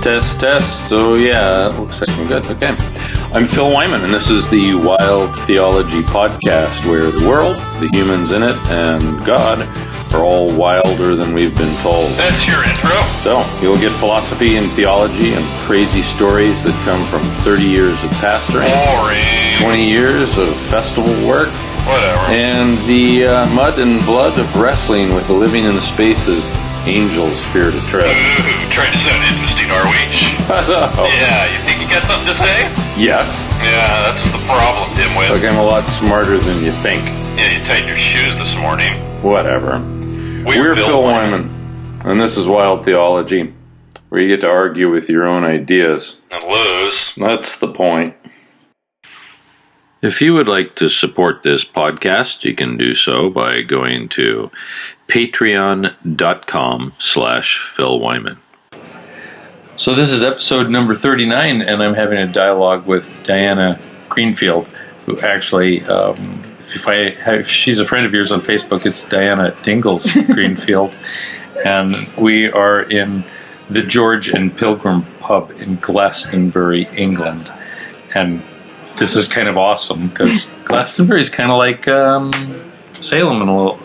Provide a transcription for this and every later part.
Test. Oh, yeah, that looks like I'm good. Okay. I'm Phil Wyman, and this is the Wild Theology podcast, where the world, the humans in it, and God are all wilder than we've been told. That's your intro. So, you'll get philosophy and theology and crazy stories that come from 30 years of pastoring. Boring. 20 years of festival work. Whatever. And the mud and blood of wrestling with the living in the spaces angels fear to tread. Ooh, trying to sound interesting, are we? Yeah, you think you got something to say? Yes. Yeah, that's the problem, dimwit. Like I'm a lot smarter than you think. Yeah, you tightened your shoes this morning. Whatever. We're Phil Wyman, and this is Wild Theology, where you get to argue with your own ideas. And lose. That's the point. If you would like to support this podcast, you can do so by going to patreon.com/Phil Wyman. So this is episode number 39, and I'm having a dialogue with Diana Greenfield, who actually, if she's a friend of yours on Facebook, it's Diana Dingles Greenfield, and we are in the George and Pilgrim Pub in Glastonbury, England, and this is kind of awesome because Glastonbury is kind of like Salem in a little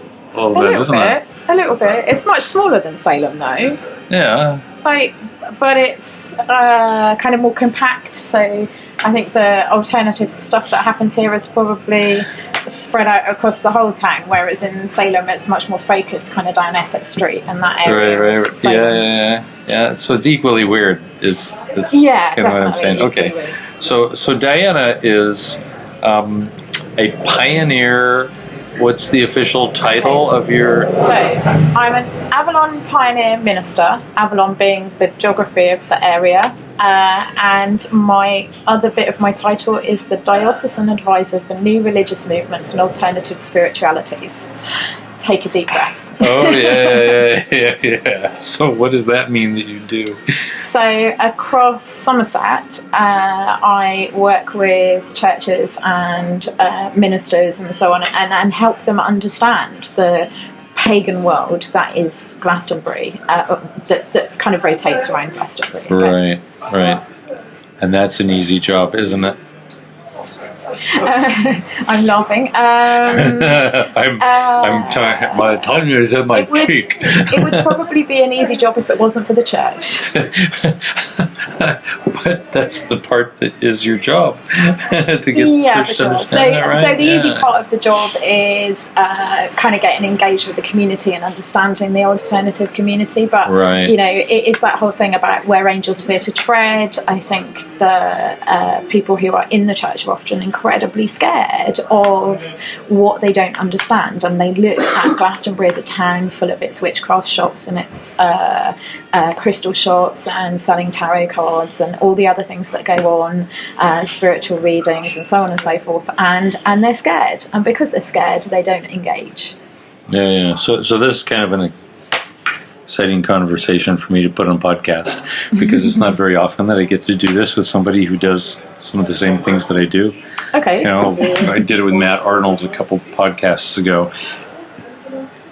bit, isn't it? A little bit. It's much smaller than Salem, though. Yeah. But it's kind of more compact. So I think the alternative stuff that happens here is probably spread out across the whole town, whereas in Salem it's much more focused, kind of down Essex Street and that area. Right. Yeah. So it's equally weird. Is kind of what I'm saying? Okay. Weird. So Diana is a pioneer. What's the official title of your... So, I'm an Avalon pioneer minister, Avalon being the geography of the area, and my other bit of my title is the Diocesan Advisor for New Religious Movements and Alternative Spiritualities. Take a deep breath. Oh, yeah. So what does that mean that you do? So across Somerset, I work with churches and ministers and so on, and help them understand the pagan world that is Glastonbury, that kind of rotates around Glastonbury. Right. And that's an easy job, isn't it? I'm laughing. I'm tired. My tongue is in my cheek. It would probably be an easy job if it wasn't for the church. But that's the part that is your job to get for sure. So the easy part of the job is kind of getting engaged with the community and understanding the alternative community. But you know, it is that whole thing about where angels fear to tread. I think the people who are in the church are often incredibly scared of what they don't understand, and they look at Glastonbury as a town full of its witchcraft shops and its crystal shops and selling tarot cards and all the other things that go on, spiritual readings and so on and so forth, and they're scared, and because they're scared they don't engage. Yeah. So this is kind of an exciting conversation for me to put on podcast, because it's not very often that I get to do this with somebody who does some of the same things that I do. Okay. You know, I did it with Matt Arnold a couple podcasts ago,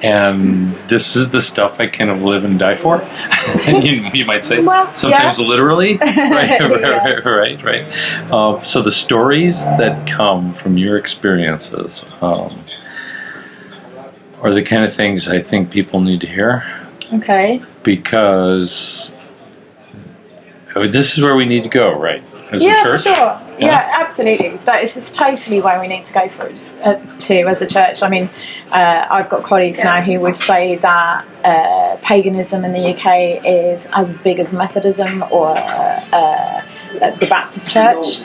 and this is the stuff I kind of live and die for. you might say, sometimes literally, right? So the stories that come from your experiences are the kind of things I think people need to hear. Okay. Because this is where we need to go, right? As a church? For sure. Yeah, absolutely. This is totally where we need to go to as a church. I mean, I've got colleagues now who would say that paganism in the UK is as big as Methodism or the Baptist Church,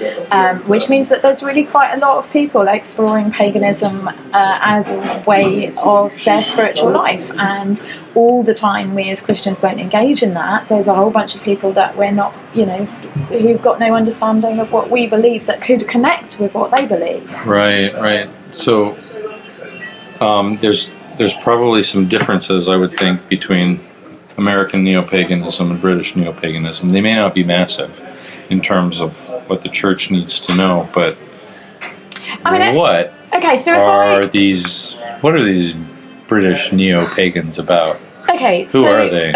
which means that there's really quite a lot of people exploring paganism as a way of their spiritual life, and all the time we as Christians don't engage in that. There's a whole bunch of people that we're not, who've got no understanding of what we believe that could connect with what they believe. Right. So there's probably some differences, I would think, between American Neo-Paganism and British Neo-Paganism. They may not be massive in terms of what the church needs to know, but what are these British Neo-Pagans about? Okay, Who are they?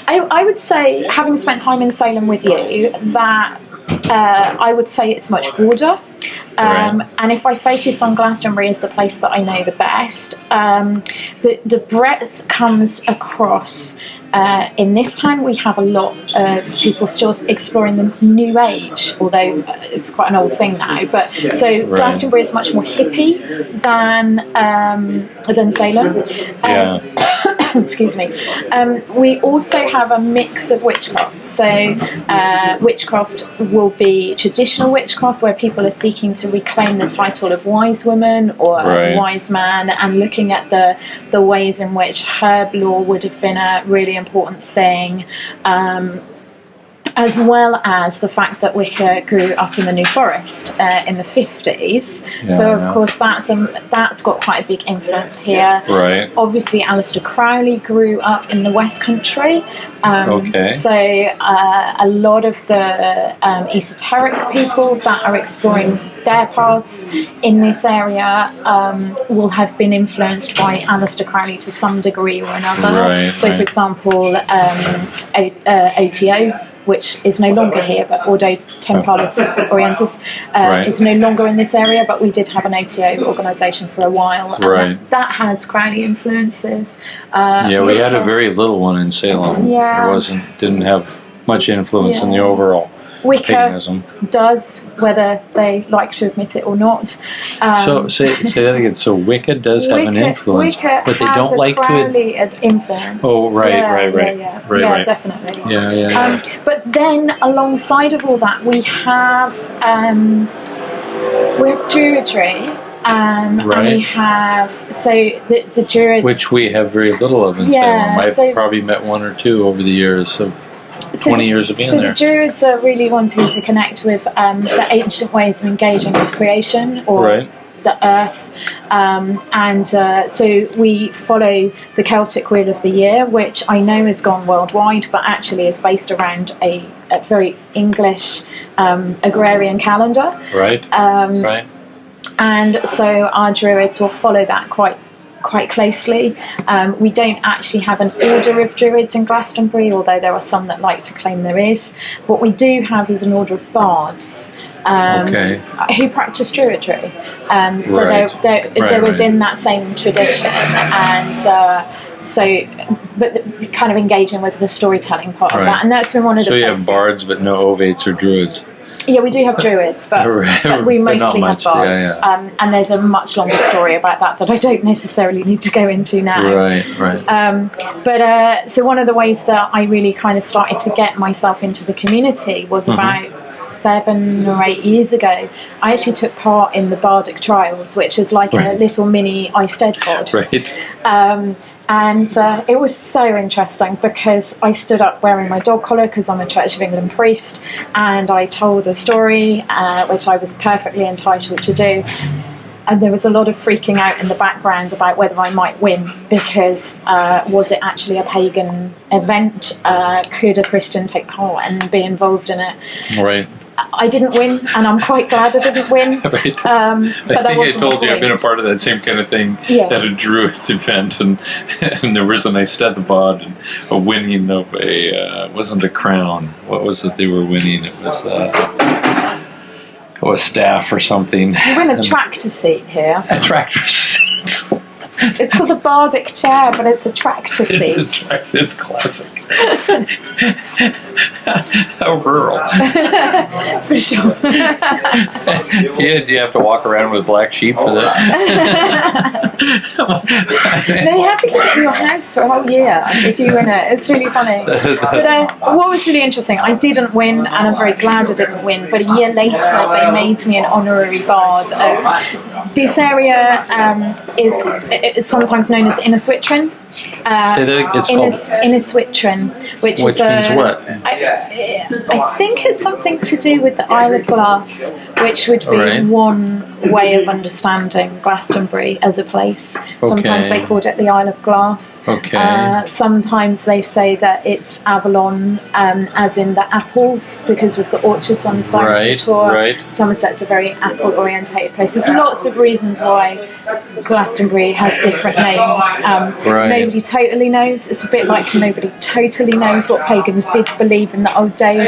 I would say, having spent time in Salem with you, that I would say it's much broader. And if I focus on Glastonbury as the place that I know the best, the breadth comes across. In this town, we have a lot of people still exploring the New Age, although it's quite an old thing now. But so Glastonbury is much more hippie than Salem. Excuse me. We also have a mix of witchcraft. So witchcraft will be traditional witchcraft, where people are seeking to reclaim the title of wise woman or wise man, and looking at the ways in which herb law would have been a really important thing, as well as the fact that Wicca grew up in the New Forest in the 50s. Of course that's got quite a big influence here. Obviously Aleister Crowley grew up in the West Country. So a lot of the esoteric people that are exploring their paths in this area will have been influenced by Aleister Crowley to some degree or another. For example, OTO, which is no longer here, but Ordo Templaris Orientis is no longer in this area, but we did have an OTO organisation for a while, and that has Crowley influences. We had a very little one in Salem. Didn't have much influence in the overall Wicca paganism. Does, whether they like to admit it or not. So say that again. So Wicca does have an influence, Wicca but they don't like to. Crowley influence. Oh, right, definitely. Yeah. But then, alongside of all that, we have Druidry. And we have the Druids, which we have very little of in Salem. I've probably met one or two over the years of 20 years of being there. So the Druids are really wanting to connect with the ancient ways of engaging with creation or the earth, so we follow the Celtic Wheel of the Year, which I know has gone worldwide, but actually is based around a very English agrarian calendar. And so our Druids will follow that quite closely. We don't actually have an order of Druids in Glastonbury, although there are some that like to claim there is. What we do have is an order of bards who practice Druidry. They're within that same tradition, and but kind of engaging with the storytelling part of that, and that's been one of the places. So you have bards, but no ovates or druids. Yeah, we do have Druids, but we mostly have bards. And there's a much longer story about that I don't necessarily need to go into now. So one of the ways that I really kind of started to get myself into the community was about 7 or 8 years ago. I actually took part in the Bardic Trials, which is like a little mini Eisteddfod. And it was so interesting because I stood up wearing my dog collar because I'm a Church of England priest, and I told a story, which I was perfectly entitled to do. And there was a lot of freaking out in the background about whether I might win, because was it actually a pagan event? Could a Christian take part and be involved in it? I didn't win, and I'm quite glad I didn't win. But I think I told you I've been a part of that same kind of thing at a Druid event, and there was an Eisteddfod and a winning of wasn't a crown. What was it they were winning? It was a staff or something. You win a tractor seat here. A tractor seat. It's called the Bardic chair, but it's a tractor seat. It's classic. How rural. For sure. Do you have to walk around with black sheep for that? No, you have to keep it in your house for a whole year if you win it. It's really funny. But what was really interesting, I didn't win, and I'm very glad I didn't win, but a year later they made me an honorary bard of this area. It's sometimes known as Inniswitrin. Inniswitrin, which is what? I think it's something to do with the Isle of Glass, which would be one way of understanding Glastonbury as a place. Sometimes they called it the Isle of Glass. Sometimes they say that it's Avalon, as in the apples, because we've got orchards on the side of the tour. Somerset's a very apple-orientated place. There's lots of reasons why Glastonbury has different names. nobody totally knows. It's a bit like nobody totally knows what pagans did believe in the old days,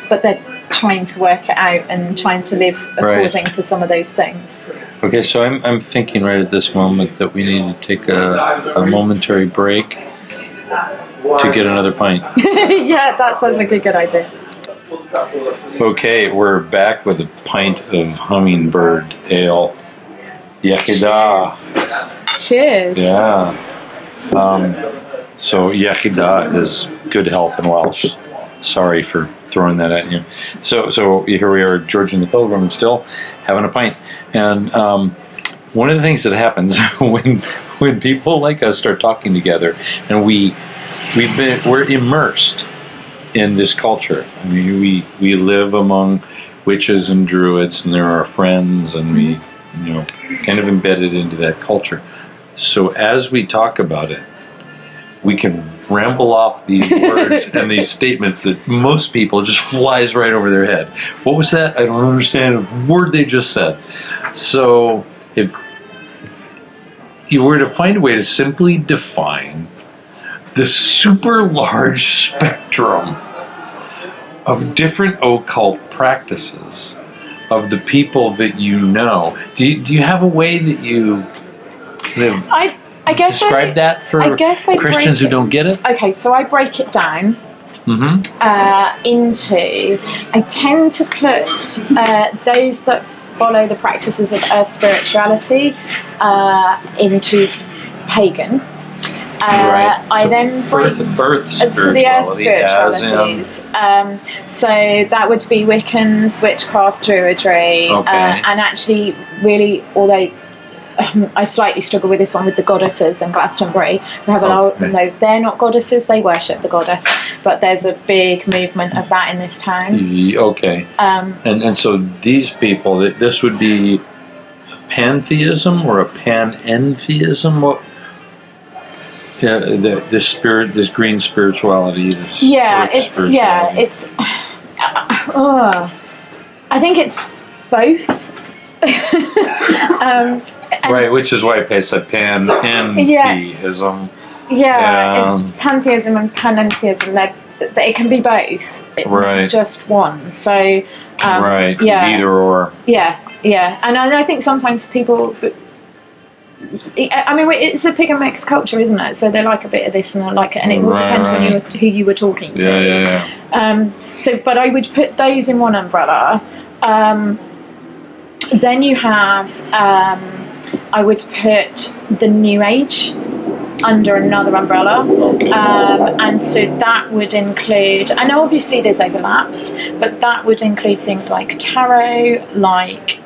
but they're trying to work it out and trying to live according to some of those things. Okay, so I'm thinking right at this moment that we need to take a momentary break to get another pint. Yeah, that sounds like a good idea. Okay, we're back with a pint of hummingbird ale. Yakida. Cheers. Yeah. So Yakida is good health in Welsh. Sorry for throwing that at you. So here we are, George and the Pilgrim, still having a pint. And one of the things that happens when people like us start talking together, and we're immersed in this culture. I mean, we live among witches and druids, and they're our friends, and we, kind of embedded into that culture. So as we talk about it, we can ramble off these words and these statements that most people just flies right over their head. What was that? I don't understand a word they just said. So if you were to find a way to simply define the super large spectrum of different occult practices of the people that you know, do you have a way that you I guess describe that for Christians who don't get it? Okay, so I break it down into, I tend to put those that follow the practices of earth spirituality into pagan. I then break birth to the earth spiritualities. So that would be Wiccans, witchcraft, druidry, and actually, really, although I slightly struggle with this one with the goddesses in Glastonbury. We have no, they're not goddesses; they worship the goddess. But there's a big movement of that in this town. Okay. And so these people, this would be a pantheism or a panentheism. What? Yeah, this green spirituality. I think it's both. Right, which is why I said panentheism. It's pantheism and panentheism. It can be both. Not just one. So either or. Yeah, and I think sometimes people. I mean, it's a pig and mix culture, isn't it? So they like a bit of this and I like it, and it will depend on who you were talking to. But I would put those in one umbrella. Then you have, I would put the New Age under another umbrella, and so that would include, and obviously there's overlaps, but that would include things like tarot, like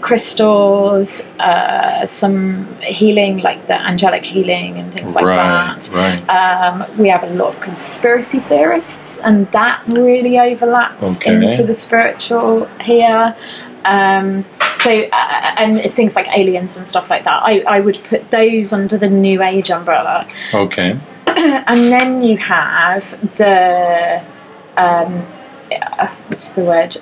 crystals, some healing, like the angelic healing and things like that. We have a lot of conspiracy theorists, and that really overlaps into the spiritual here. And things like aliens and stuff like that. I would put those under the New Age umbrella. Okay. And then you have the what's the word?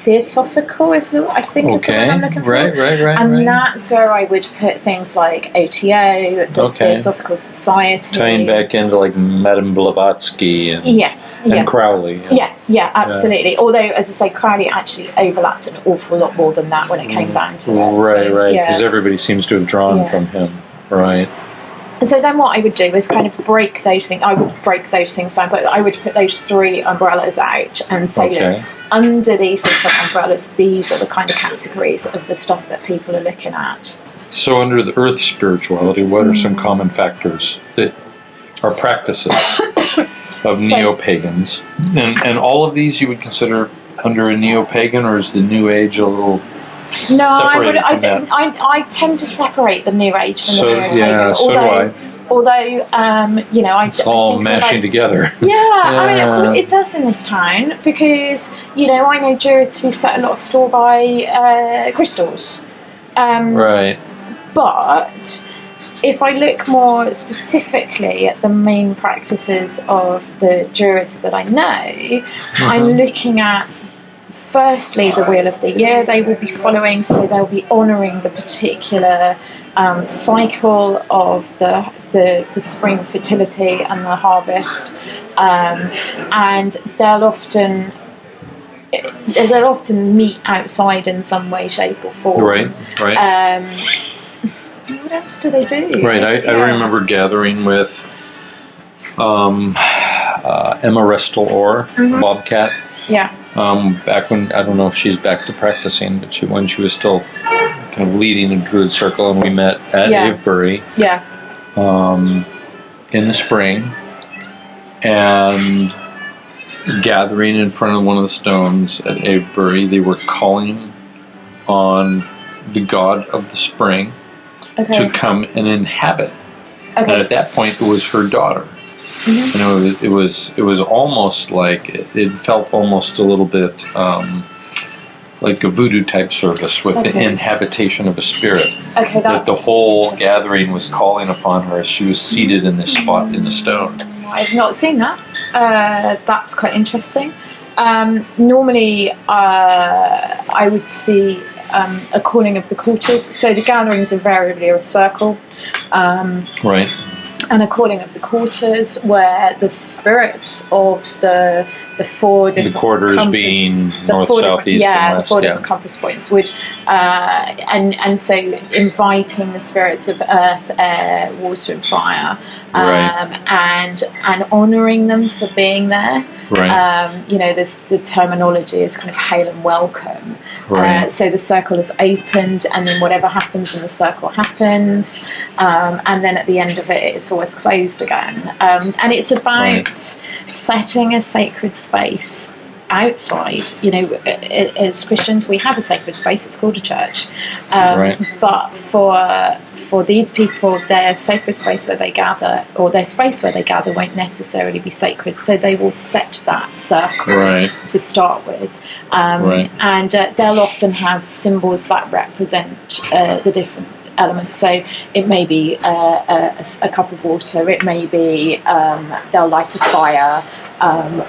Theosophical is the word I'm looking for. Right. And that's where I would put things like OTO, the Theosophical Society. Tying back into like Madame Blavatsky and Crowley. Yeah, absolutely. Although, as I say, Crowley actually overlapped an awful lot more than that when it came down to it. Right. Because everybody seems to have drawn from him. Right. And so then what I would do is kind of break those things. I would break those things down, but I would put those three umbrellas out and say, look, under these different umbrellas, these are the kind of categories of the stuff that people are looking at. So under the earth spirituality, what are some common factors that are practices of Neo-Pagans? And all of these you would consider under a Neo-Pagan, or is the New Age a little... No, I tend to separate the New Age from the Neo-Pagan. So do I. Although, it's all mashing together. I mean, it does in this town because, I know Druids who set a lot of store by crystals. But if I look more specifically at the main practices of the Druids that I know, I'm looking at firstly, the wheel of the year they will be following, so they'll be honouring the particular cycle of the spring fertility and the harvest, and they'll often meet outside in some way, shape, or form. Right. What else do they do? Right. I remember gathering with Emma Restel-Orr, Bobcat. Yeah. Back when, I don't know if she's back to practicing, but when she was still kind of leading a druid circle, and we met at Avebury. Yeah. In the spring, and gathering in front of one of the stones at Avebury, they were calling on the god of the spring to come and inhabit. And at that point, it was her daughter. Mm-hmm. And it was almost like it felt almost a little bit like a voodoo type service with the inhabitation of a spirit. That the whole gathering was calling upon her as she was seated in this spot in the stone. I've not seen that. That's quite interesting. Normally, I would see a calling of the quarters. So the gatherings invariably are a circle. Right. And a calling of the quarters, where the spirits of the four different quarters being north, south, east, and west, the four different compass points would, and so inviting the spirits of earth, air, water, and fire, and honouring them for being there. Right. There's the terminology is kind of hail and welcome. Right. So the circle is opened, and then whatever happens in the circle happens, and then at the end of it, it's always closed again. And it's about setting a sacred space outside. As Christians, we have a sacred space. It's called a church. But for these people, their sacred space where they gather, or their space where they gather, won't necessarily be sacred. So they will set that circle to start with. And they'll often have symbols that represent the different elements. So it may be a cup of water, it may be they'll light a fire,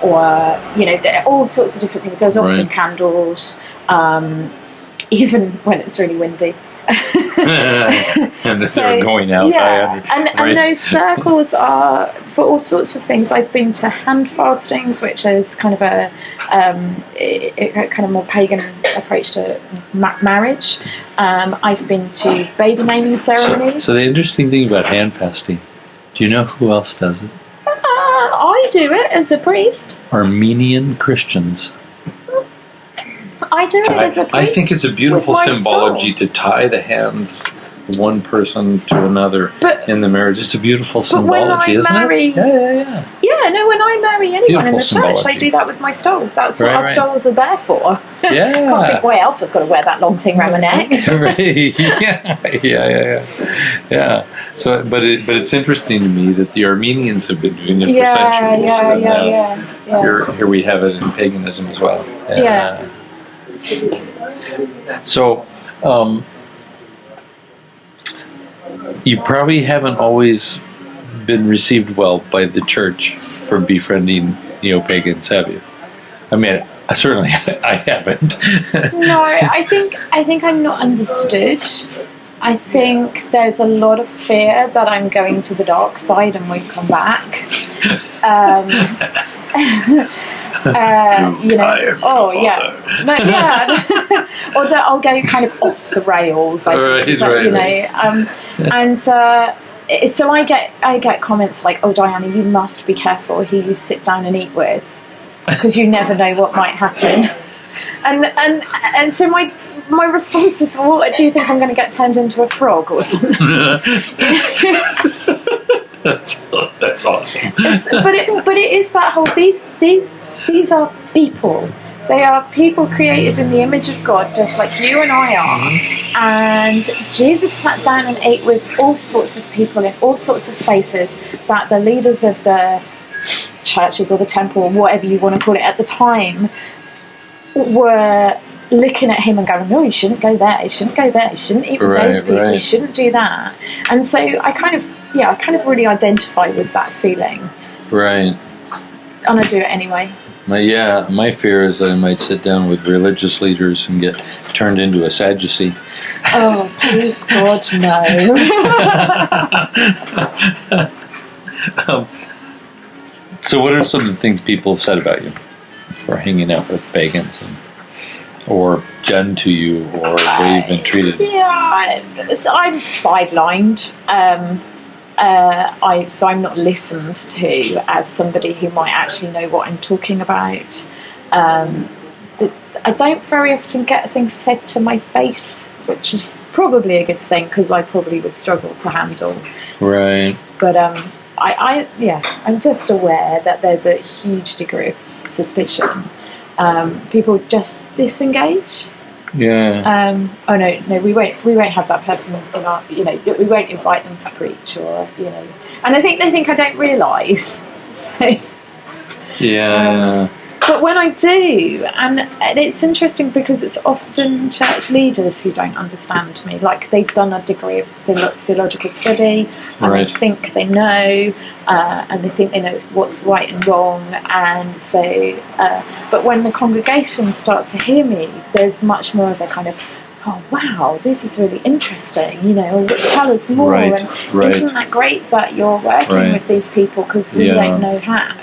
or there are all sorts of different things. There's often candles, even when it's really windy. And they're going out. And those circles are for all sorts of things. I've been to hand fastings, which is kind of a kind of more pagan approach to marriage. I've been to baby naming ceremonies. So the interesting thing about hand fasting, do you know who else does it? I do it as a priest. Armenian Christians. I do it as a priest. I think it's a beautiful symbology to tie the hands of one person to another in the marriage. It's a beautiful symbology, isn't it? Yeah, no, when I marry anyone in the church, I do that with my stole. That's what our stoles are there for. Yeah. Can't think why else I've got to wear that long thing around my neck. Yeah. So, but it's interesting to me that the Armenians have been doing it for centuries. Here we have it in paganism as well. So, you probably haven't always been received well by the church for befriending Neo-Pagans, have you? I mean, certainly I haven't. No, I think I'm not understood. I think there's a lot of fear that I'm going to the dark side and won't come back. Or that I'll go kind of off the rails, so I get comments like, "Oh, Diana, you must be careful who you sit down and eat with, because you never know what might happen." And so my response is, "Well, do you think I'm going to get turned into a frog or something?" That's awesome. But it is that whole these are people. They are people created in the image of God, just like you and I are. And Jesus sat down and ate with all sorts of people in all sorts of places that the leaders of the churches or the temple, or whatever you want to call it at the time, were looking at him and going, "No, you shouldn't go there, you shouldn't go there, you shouldn't eat with those people, you shouldn't do that." And so I kind of really identify with that feeling. Right. And I do it anyway. My fear is that I might sit down with religious leaders and get turned into a Sadducee. Oh, please God, no. So what are some of the things people have said about you for hanging out with pagans, or done to you, or the way you've been treated? I'm sidelined. So I'm not listened to as somebody who might actually know what I'm talking about. I don't very often get things said to my face, which is probably a good thing because I probably would struggle to handle. Right. But I'm just aware that there's a huge degree of suspicion. People just disengage. Yeah. Oh no, we won't have that person in our, we won't invite them to preach, or and I think they think I don't realise. So. Yeah. But when I do, and it's interesting because it's often church leaders who don't understand me. Like, they've done a degree of theological study, and right. they think they know, and they think they know what's right and wrong. And so, but when the congregation start to hear me, there's much more of a kind of, oh wow, this is really interesting, tell us more. Right. And isn't that great that you're working with these people, because we don't know how.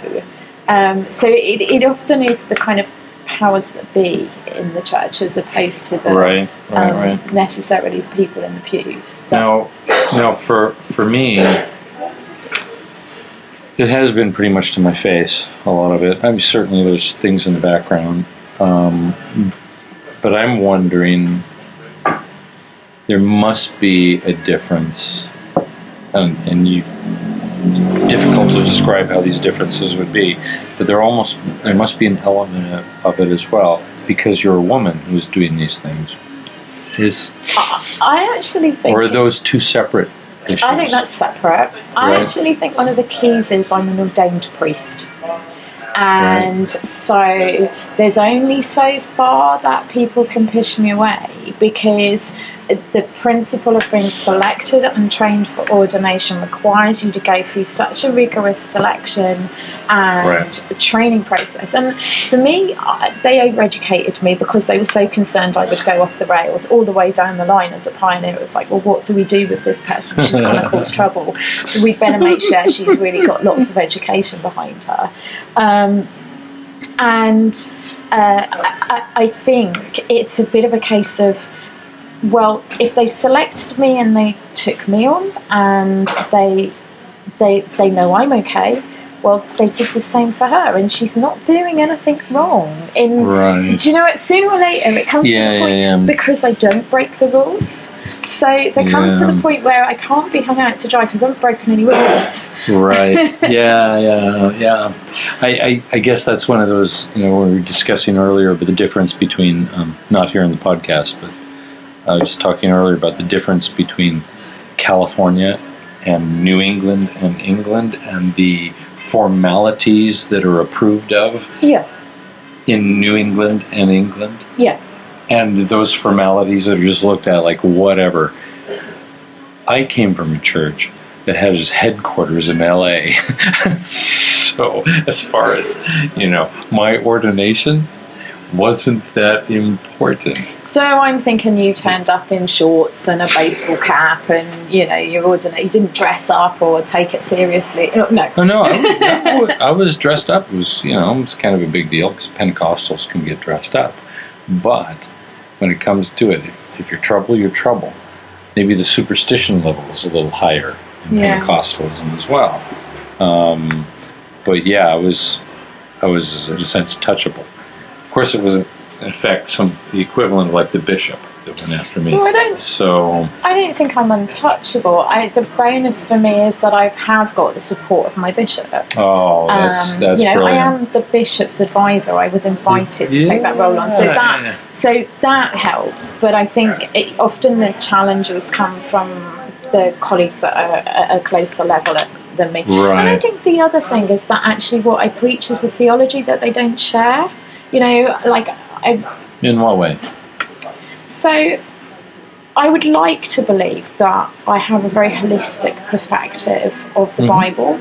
So it often is the kind of powers that be in the church, as opposed to the necessarily people in the pews. Now, for me, it has been pretty much to my face, a lot of it. I mean, certainly there's things in the background, but I'm wondering, there must be a difference, and difficult to describe how these differences would be, but there must be an element of it as well, because you're a woman who's doing these things. I actually think, or are those two separate issues? I think that's separate. I actually think one of the keys is I'm an ordained priest. And so there's only so far that people can push me away, because the principle of being selected and trained for ordination requires you to go through such a rigorous selection and training process. And for me, they overeducated me because they were so concerned I would go off the rails all the way down the line as a pioneer. It was like, well, what do we do with this person? She's going to cause trouble. So we'd better make sure she's really got lots of education behind her. I think it's a bit of a case of, well, if they selected me and they took me on, and they know I'm okay, well, they did the same for her, and she's not doing anything wrong. Do you know what? Sooner or later it comes to the point, because I don't break the rules. So there comes to the point where I can't be hung out to dry because I haven't broken any rules. Right. Yeah. I guess that's one of those, we were discussing earlier about the difference between, not here in the podcast, but I was talking earlier about the difference between California and New England and England, and the formalities that are approved of in New England and England. Yeah. And those formalities that are just looked at like whatever. I came from a church that had its headquarters in LA. So as far as, my ordination wasn't that important. So I'm thinking you turned up in shorts and a baseball cap, and you didn't dress up or take it seriously. No, I was dressed up. It was it was kind of a big deal because Pentecostals can get dressed up, but when it comes to it, if you're trouble, you're trouble. Maybe the superstition level is a little higher in Pentecostalism as well. But yeah, I was in a sense touchable. Of course, it was in effect the equivalent of like the bishop that went after me. So I don't think I'm untouchable. The bonus for me is that I have got the support of my bishop. Oh, that's brilliant. I am the bishop's advisor. I was invited to take that role on, so that helps. But I think often the challenges come from the colleagues that are at a closer level than me. Right. And I think the other thing is that actually what I preach is a theology that they don't share. In what way? So I would like to believe that I have a very holistic perspective of the Bible.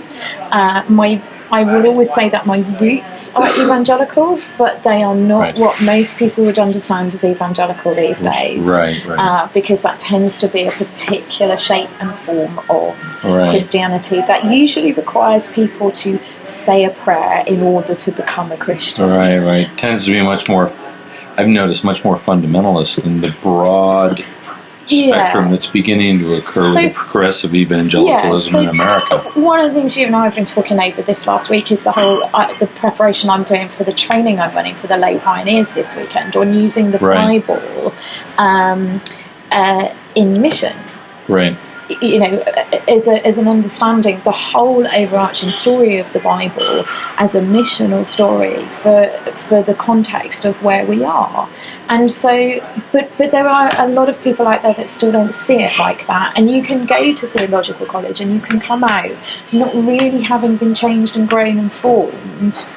I would always say that my roots are evangelical, but they are not what most people would understand as evangelical these days. Because that tends to be a particular shape and form of Christianity that usually requires people to say a prayer in order to become a Christian. Tends to be much more, I've noticed, much more fundamentalist than the broad spectrum that's beginning to occur with progressive evangelicalism in America. One of the things you and I have been talking over this last week is the whole the preparation I'm doing for the training I'm running for the lay pioneers this weekend on using the Bible in mission. As an understanding the whole overarching story of the Bible as a missional story for the context of where we are. And so, but there are a lot of people out there that still don't see it like that. And you can go to theological college and you can come out not really having been changed and grown and formed.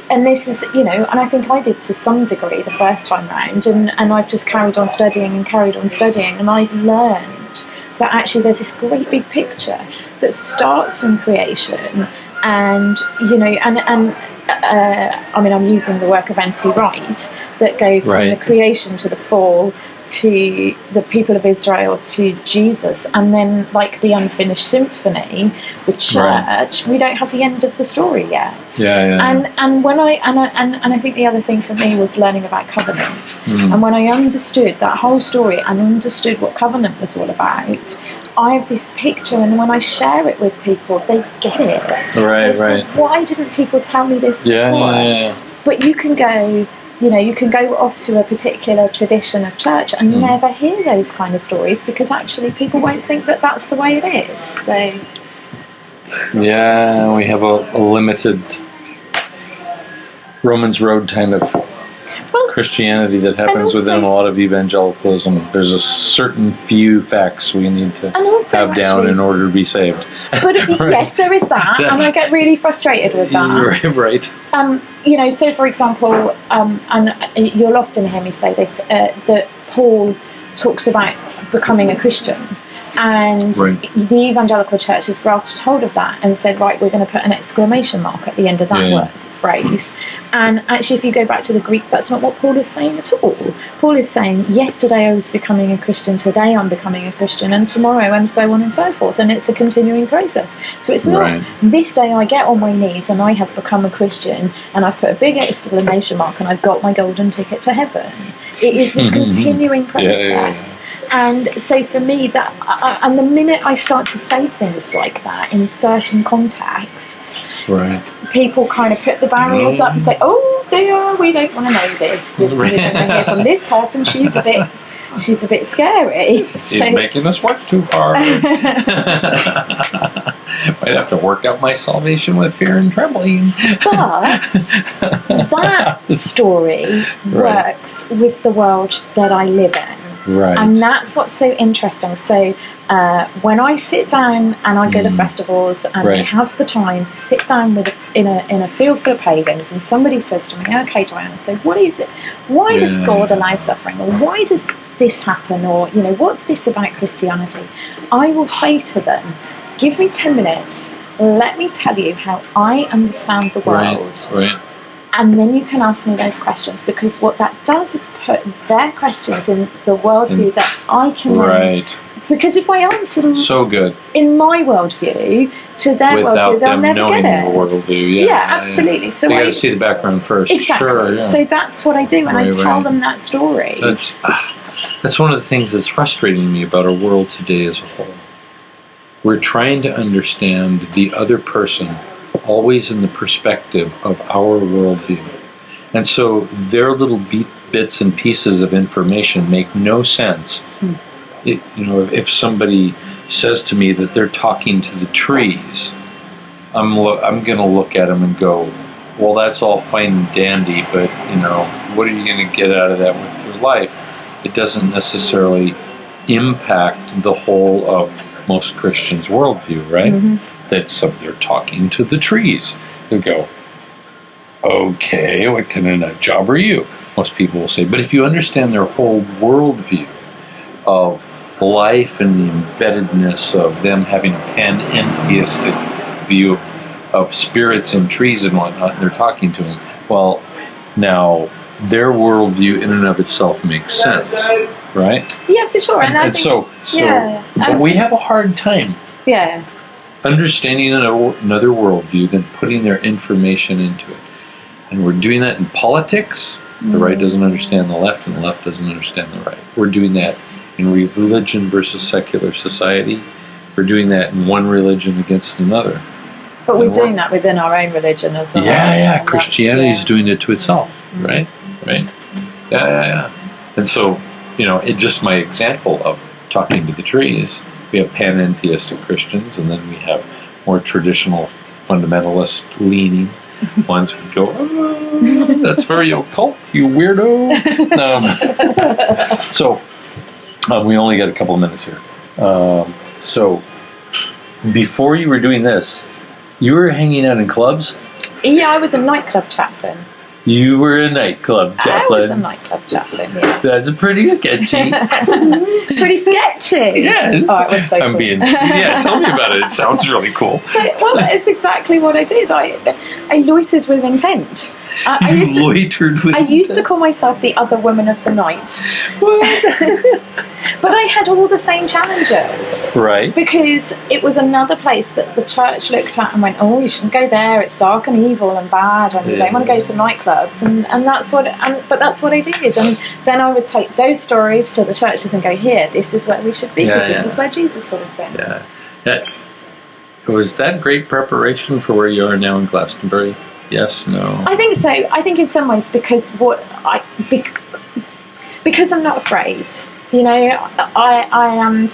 And this is, and I think I did to some degree the first time round, and I've just carried on studying, and I've learned that actually there's this great big picture that starts from creation, and I'm using the work of N.T. Wright, that goes from the creation to the fall to the people of Israel to Jesus, and then like the unfinished symphony, the church, we don't have the end of the story yet. And when I think the other thing for me was learning about covenant. And when I understood that whole story and understood what covenant was all about, I have this picture, and when I share it with people, they get it. Say, why didn't people tell me this before? But you can go, you can go off to a particular tradition of church and never hear those kind of stories, because actually people won't think that that's the way it is. So we have a limited Romans Road kind of Christianity that happens within a lot of evangelicalism. There's a certain few facts we need to have down in order to be saved. But yes, there is that, and I get really frustrated with that. So for example, and you'll often hear me say this, that Paul talks about becoming a Christian. And the evangelical church has grasped hold of that and said, right, we're going to put an exclamation mark at the end of that phrase. And actually, if you go back to the Greek, that's not what Paul is saying at all. Paul is saying, yesterday I was becoming a Christian, today I'm becoming a Christian, and tomorrow, and so on and so forth. And it's a continuing process. So it's not this day I get on my knees and I have become a Christian and I've put a big exclamation mark and I've got my golden ticket to heaven. It is this continuing process. And so for me, and the minute I start to say things like that in certain contexts, people kind of put the barriers up and say, oh dear, we don't want to know this. This isn't going to hear from this person. She's a bit scary. She's making us work too hard. Might have to work out my salvation with fear and trembling. But that story works with the world that I live in. And that's what's so interesting. So when I sit down and I go to festivals and I have the time to sit down with in a field full of pagans, and somebody says to me, okay, Diana, so what is it? Why does God allow suffering? Or why does this happen? Or, what's this about Christianity? I will say to them, give me 10 minutes, let me tell you how I understand the world. And then you can ask me those questions, because what that does is put their questions in the worldview that I can because if I answer them in my worldview to their worldview, they'll never get it. Worldview. Absolutely. So you got to see the background first. Exactly. So that's what I do, and I tell them that story. That's one of the things that's frustrating me about our world today as a whole. We're trying to understand the other person always in the perspective of our worldview. And so their little bits and pieces of information make no sense. If somebody says to me that they're talking to the trees, I'm going to look at them and go, well, that's all fine and dandy, but, what are you going to get out of that with your life? It doesn't necessarily impact the whole of most Christians' worldview, right? They're talking to the trees. They go, okay, what kind of nut job are you? most people will say. But if you understand their whole worldview of life and the embeddedness of them having a panentheistic view of spirits and trees and whatnot, and they're talking to them, well, now their worldview in and of itself makes sense, right? Yeah, for sure. And I think, but we have a hard time understanding another worldview than putting their information into it. And we're doing that in politics. The right doesn't understand the left, and the left doesn't understand the right. We're doing that in religion versus secular society. We're doing that in one religion against another. But we're doing that within our own religion as well. Yeah. Christianity is doing it to itself, right? Right. Yeah. And so, it's just my example of talking to the trees. We have panentheistic Christians, and then we have more traditional fundamentalist leaning ones would go, oh, that's very occult, you weirdo. We only got a couple of minutes here. So before you were doing this, you were hanging out in clubs? Yeah, I was a nightclub chaplain. You were a nightclub chaplain. I was a nightclub chaplain, yeah. That's pretty sketchy. Pretty sketchy? Yeah. Oh, it was so cool. Tell me about it. It sounds really cool. It's exactly what I did. I loitered with intent. I used to call myself the other woman of the night. But I had all the same challenges. Right. Because it was another place that the church looked at and went, oh, you shouldn't go there, it's dark and evil and bad, and you don't want to go to nightclubs. And that's what I did. And then I would take those stories to the churches and go, here, this is where we should be, because this is where Jesus would have been. Yeah. Was that great preparation for where you are now in Glastonbury? Yes, no. I think so. I think in some ways because I'm not afraid. I am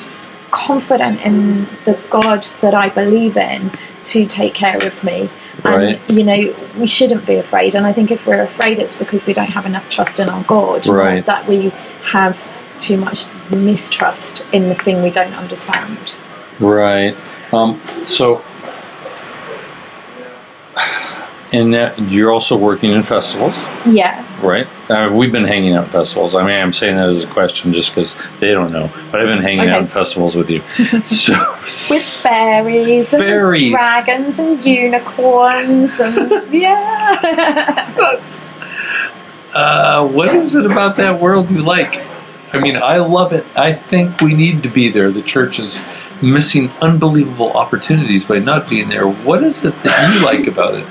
confident in the God that I believe in to take care of me. Right. And, we shouldn't be afraid. And I think if we're afraid, it's because we don't have enough trust in our God. Right. That we have too much mistrust in the thing we don't understand. Right. And you're also working in festivals. Yeah. Right? We've been hanging out at festivals. I mean, I'm saying that as a question just because they don't know. But I've been hanging out at festivals with you. With fairies and dragons and unicorns and what is it about that world you like? I mean, I love it. I think we need to be there. The church is missing unbelievable opportunities by not being there. What is it that you like about it?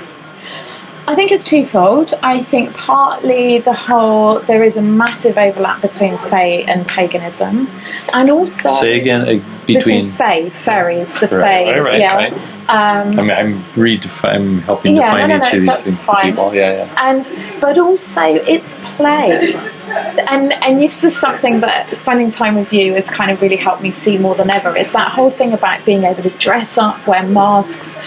I think it's twofold. I think partly there is a massissive overlap between Fae and paganism, and also say again between fairies, the Fae. Right. I'm helping define each of these things for people. But also it's play, and this is something that spending time with you has kind of really helped me see more than ever. Is that whole thing about being able to dress up, wear masks,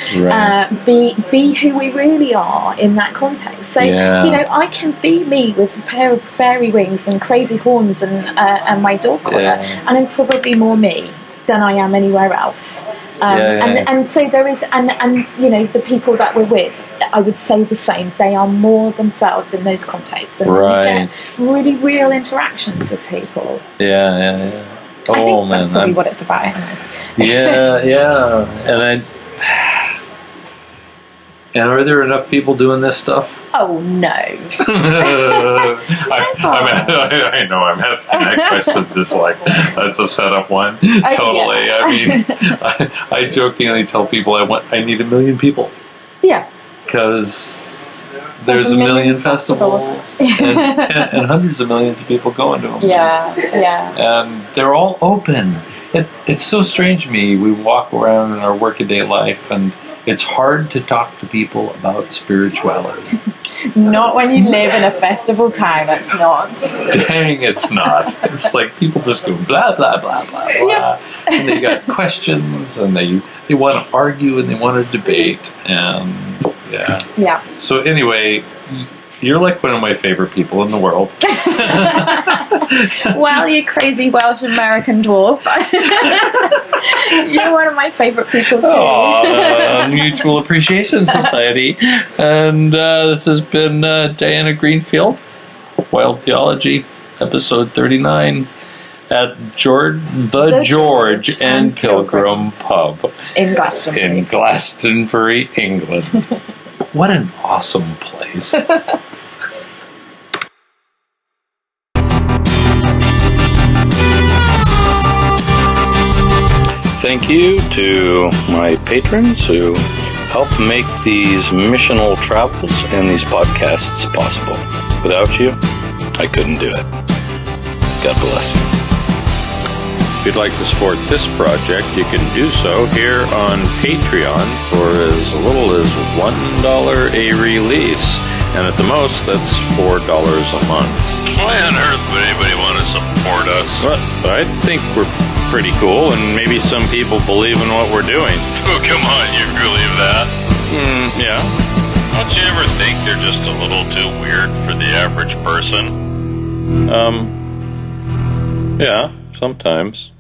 be who we really are in that context. So I can be me with a pair of fairy wings and crazy horns and my dog collar, and I'm probably more me than I am anywhere else. And so there is, and the people that we're with, I would say the same. They are more themselves in those contexts, and we get really real interactions with people. Yeah. I think that's probably what it's about. And are there enough people doing this stuff? Oh, no. I know I'm asking that question just like that's a setup one. Totally. Yeah. I mean, I jokingly tell people I need 1 million people. Yeah. Because there's a million festivals and hundreds of millions of people going to them. Yeah. And they're all open. It's so strange to me. We walk around in our workaday life and it's hard to talk to people about spirituality. Not when you live in a festival town, it's not. Dang, it's not. It's like people just go blah, blah, blah, blah, blah. Yep. And they got questions and they want to argue and they want to debate. And yeah. So anyway, you're like one of my favorite people in the world. Well, you crazy Welsh American dwarf. You're one of my favorite people too. Mutual Appreciation Society. And this has been Diana Greenfield. Wild Theology, episode 39, at George and Pilgrim Pub in Glastonbury, England. What an awesome place. Thank you to my patrons who help make these missional travels and these podcasts possible. Without you, I couldn't do it. God bless. If you'd like to support this project, you can do so here on Patreon for as little as $1 a release. And at the most, that's $4 a month. Why on earth would anybody want to support us? Well, I think we're pretty cool, and maybe some people believe in what we're doing. Oh, come on, you believe that? Yeah. Don't you ever think they're just a little too weird for the average person? Yeah, sometimes.